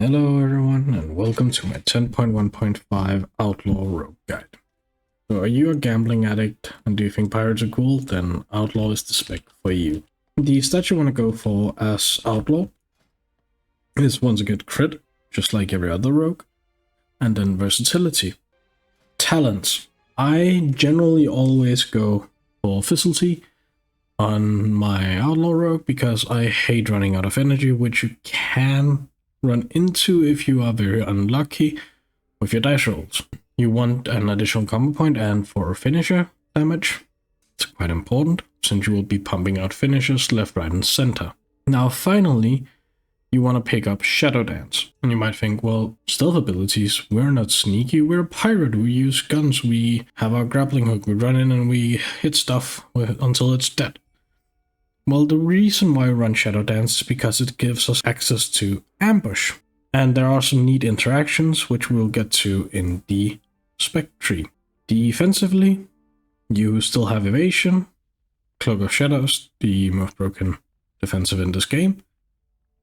Hello everyone and welcome to my 10.1.5 Outlaw Rogue guide. So are you a gambling addict and do you think pirates are cool? Then Outlaw is the spec for you. The stats you want to go for as Outlaw is once again crit, just like every other rogue, and then versatility. Talents. I generally always go for facility on my Outlaw Rogue because I hate running out of energy, which you can run into if you are very unlucky with your dice rolls. You want an additional combo point, and for finisher damage, it's quite important since you will be pumping out finishers left, right, and center. Now, finally, you want to pick up Shadow Dance. And you might think, well, stealth abilities, we're not sneaky, we're a pirate, we use guns, we have our grappling hook, we run in and we hit stuff until it's dead. Well, the reason why we run Shadow Dance is because it gives us access to ambush. And there are some neat interactions which we'll get to in the spec tree. Defensively, you still have evasion, Cloak of Shadows, the most broken defensive in this game.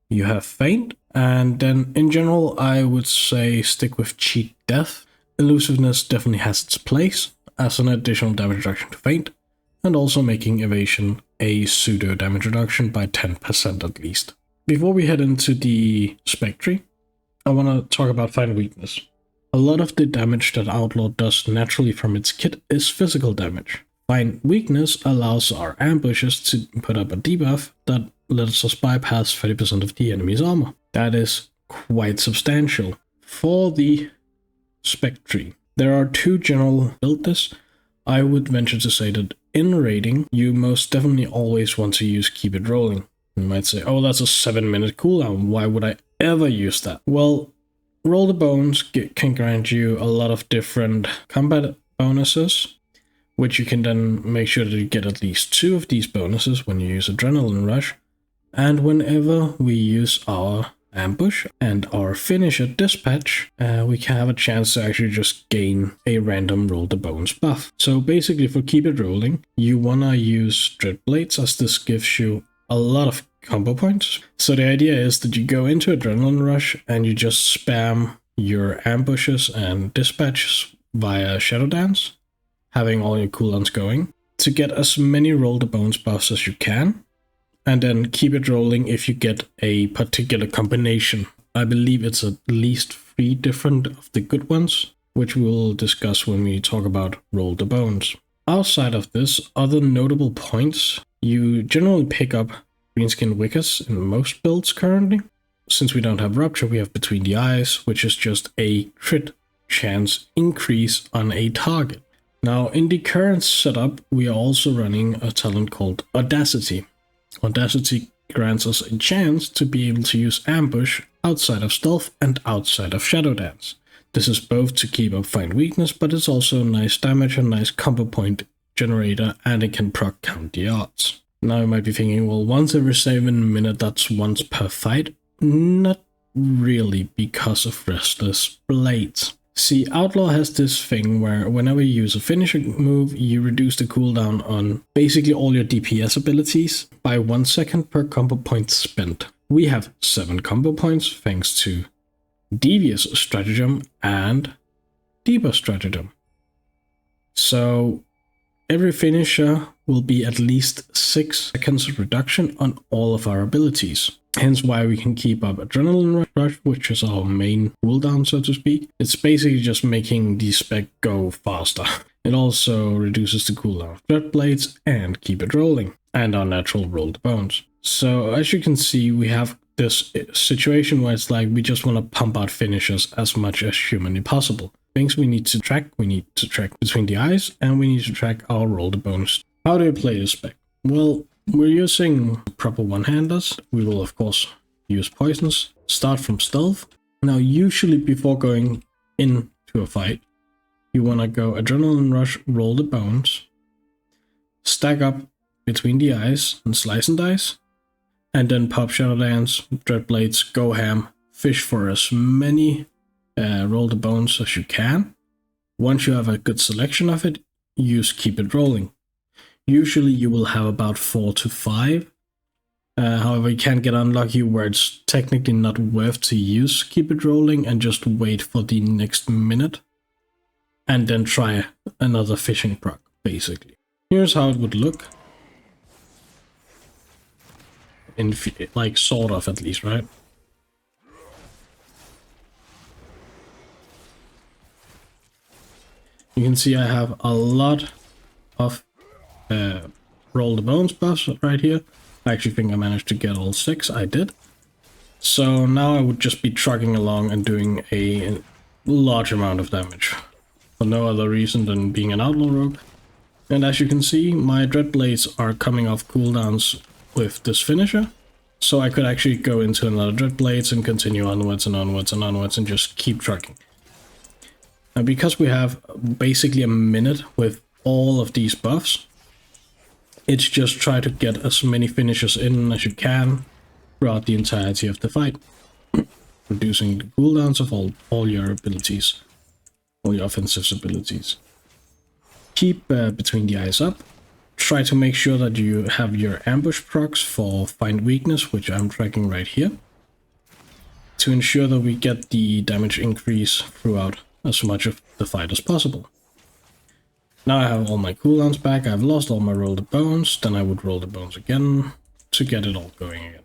You have feint, and then in general I would say stick with cheat death. Elusiveness definitely has its place as an additional damage reduction to feint, and also making evasion a pseudo damage reduction by 10% at least. Before we head into the spec tree, I want to talk about Find Weakness. A lot of the damage that Outlaw does naturally from its kit is physical damage. Find Weakness allows our ambushes to put up a debuff that lets us bypass 30% of the enemy's armor. That is quite substantial. For the spec tree, there are two general builds. I would venture to say that in raiding, you most definitely always want to use Keep It Rolling. You might say, oh, that's a 7-minute cooldown, why would I ever use that? Well, Roll the Bones can grant you a lot of different combat bonuses, which you can then make sure that you get at least 2 of these bonuses when you use Adrenaline Rush. And whenever we use our ambush and our finisher dispatch, we can have a chance to actually just gain a random Roll the Bones buff. So basically for Keep It Rolling, you wanna use Dread Blades as this gives you a lot of combo points. So the idea is that you go into Adrenaline Rush and you just spam your ambushes and dispatches via Shadow Dance, having all your cooldowns going, to get as many Roll the Bones buffs as you can, and then keep it rolling if you get a particular combination. I believe it's at least 3 different of the good ones, which we'll discuss when we talk about Roll the Bones. Outside of this, other notable points, you generally pick up Greenskin Wickers in most builds currently. Since we don't have Rupture, we have Between the Eyes, which is just a crit chance increase on a target. Now, in the current setup, we are also running a talent called Audacity. Audacity grants us a chance to be able to use ambush outside of stealth and outside of Shadow Dance. This is both to keep up Find Weakness, but it's also nice damage and nice combo point generator, and it can proc count the odds. Now you might be thinking, well, once every 7 minutes, that's once per fight. Not really, because of Restless Blades. See, Outlaw has this thing where whenever you use a finisher move, you reduce the cooldown on basically all your DPS abilities by 1 second per combo point spent. We have 7 combo points thanks to Devious Stratagem and Deeper Stratagem. So every finisher will be at least 6 seconds reduction on all of our abilities. Hence why we can keep up Adrenaline Rush, which is our main cooldown, so to speak. It's basically just making the spec go faster. It also reduces the cooldown of Dread Blades and Keep It Rolling, and our natural Roll the Bones. So as you can see, we have this situation where it's like we just want to pump out finishers as much as humanly possible. Things we need to track Between the Eyes, and we need to track our Roll the Bones. How do you play this spec? Well, we're using proper one-handers. We will of course use poisons. Start from stealth. Now usually before going into a fight, you want to go Adrenaline Rush, Roll the Bones, stack up Between the Eyes and Slice and Dice, and then pop Shadow Dance, Dread Blades, go ham, fish for as many Roll the Bones as you can. Once you have a good selection of it, use Keep It Rolling. Usually you will have about 4 to 5 However, you can get unlucky where it's technically not worth to use Keep It Rolling and just wait for the next minute and then try another fishing proc, basically. Here's how it would look. In like, sort of, at least, right? You can see I have a lot of Roll the Bones buffs right here. I actually think I managed to get all 6. I did. So now I would just be trucking along and doing a large amount of damage. For no other reason than being an Outlaw Rogue. And as you can see, my Dread Blades are coming off cooldowns with this finisher. So I could actually go into another Dread Blades and continue onwards and onwards and onwards and just keep trucking. And because we have basically a minute with all of these buffs, it's just try to get as many finishers in as you can throughout the entirety of the fight, reducing the cooldowns of all your abilities, all your offensive abilities. Keep Between the Eyes up. Try to make sure that you have your ambush procs for Find Weakness, which I'm tracking right here, to ensure that we get the damage increase throughout as much of the fight as possible. Now I have all my cooldowns back. I've lost all my Roll the Bones, then I would Roll the Bones again to get it all going again.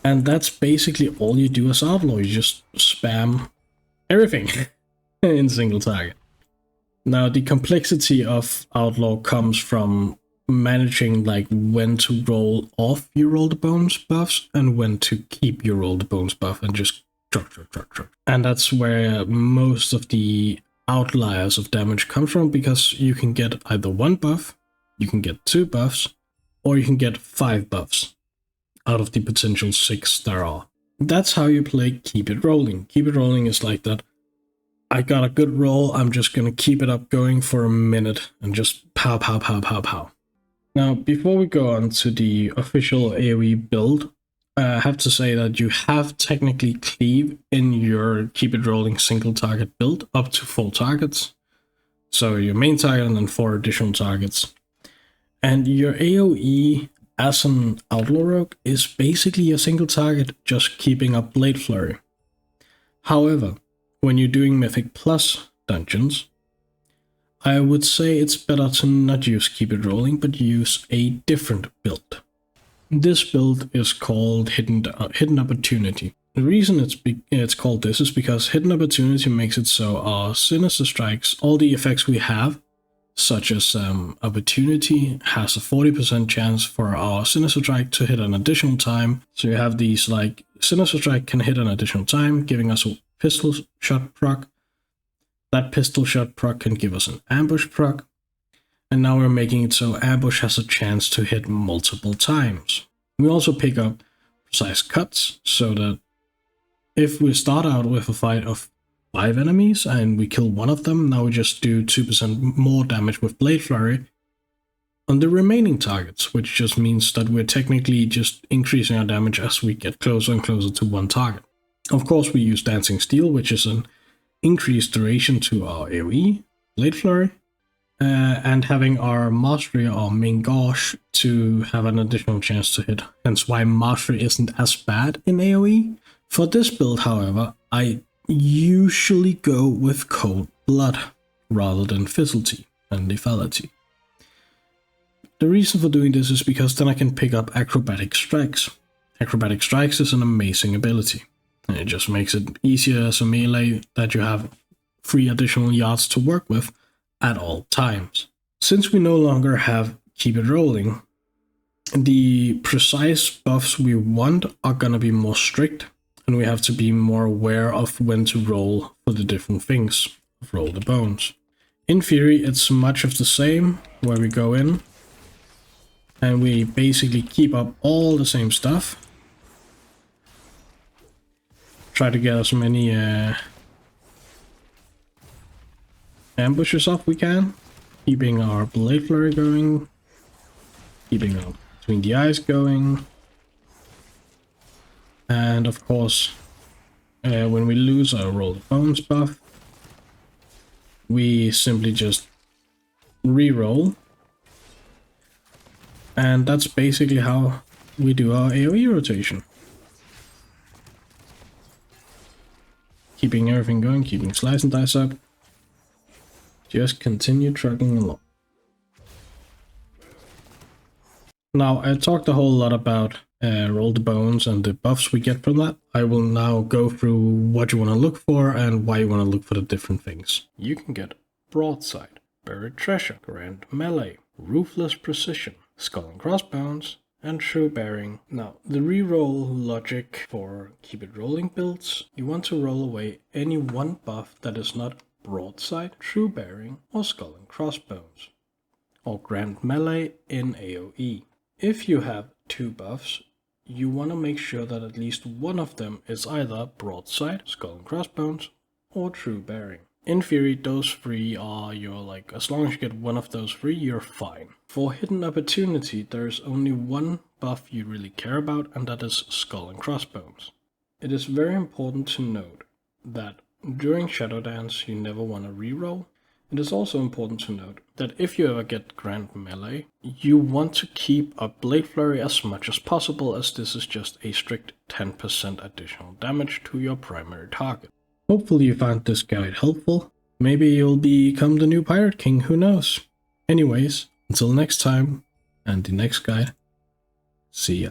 And that's basically all you do as Outlaw. You just spam everything in single target. Now the complexity of Outlaw comes from managing like when to roll off your Roll the Bones buffs and when to keep your Roll the Bones buff and just truck. And that's where most of the outliers of damage come from, because you can get either 1 buff, you can get 2 buffs, or you can get 5 buffs out of the potential 6 there are. That's how you play Keep It Rolling. Keep It Rolling is like that. I got a good roll, I'm just gonna keep it up going for a minute and just pow. Now, before we go on to the official AoE build, I have to say that you have technically cleave in your Keep It Rolling single target build up to 4 targets. So your main target and then 4 additional targets. And your AoE as an Outlaw Rogue is basically a single target just keeping up Blade Flurry. However, when you're doing Mythic Plus dungeons, I would say it's better to not use Keep It Rolling, but use a different build. This build is called Hidden Opportunity. The reason it's called this is because Hidden Opportunity makes it so our Sinister Strikes, all the effects we have, such as Opportunity, has a 40% chance for our Sinister Strike to hit an additional time. So you have these like, Sinister Strike can hit an additional time, giving us a pistol shot proc. That pistol shot proc can give us an ambush proc. And now we're making it so ambush has a chance to hit multiple times. We also pick up precise cuts, so that if we start out with a fight of 5 enemies and we kill one of them, now we just do 2% more damage with Blade Flurry on the remaining targets, which just means that we're technically just increasing our damage as we get closer and closer to one target. Of course, we use Dancing Steel, which is an increased duration to our AoE, Blade Flurry, and having our Mastery or main gauge to have an additional chance to hit. Hence why Mastery isn't as bad in AoE. For this build, however, I usually go with Cold Blood rather than Fizzlety and Lethality. The reason for doing this is because then I can pick up Acrobatic Strikes. Acrobatic Strikes is an amazing ability. And it just makes it easier as a melee that you have 3 additional yards to work with at all times. Since we no longer have Keep It Rolling, the precise buffs we want are gonna be more strict, and we have to be more aware of when to roll for the different things of Roll the Bones. In theory, it's much of the same, where we go in and we basically keep up all the same stuff. Try to get as many ambushes off we can, keeping our Blade Flurry going, keeping our Between the Eyes going, and of course, when we lose our Roll the Bones buff, we simply just re-roll And that's basically how we do our AoE rotation. Keeping everything going, keeping slice and dice up. Just continue trucking along. Now, I talked a whole lot about roll the bones and the buffs we get from that. I will now go through what you want to look for and why you want to look for the different things. You can get Broadside, Buried Treasure, Grand Melee, Ruthless Precision, Skull and Crossbones, and True Bearing. Now, the reroll logic for keep it rolling builds, you want to roll away any one buff that is not Broadside, True Bearing, or Skull and Crossbones, or Grand Melee in AoE. If you have two buffs, you want to make sure that at least one of them is either Broadside, Skull and Crossbones, or True Bearing. In theory, those three are as long as you get one of those three, you're fine. For Hidden Opportunity, there's only one buff you really care about, and that is Skull and Crossbones. It is very important to note that during Shadow Dance, you never want to reroll. It is also important to note that if you ever get Grand Melee, you want to keep up Blade Flurry as much as possible, as this is just a strict 10% additional damage to your primary target. Hopefully you found this guide helpful. Maybe you'll become the new Pirate King, who knows? Anyways, until next time, and the next guide, see ya.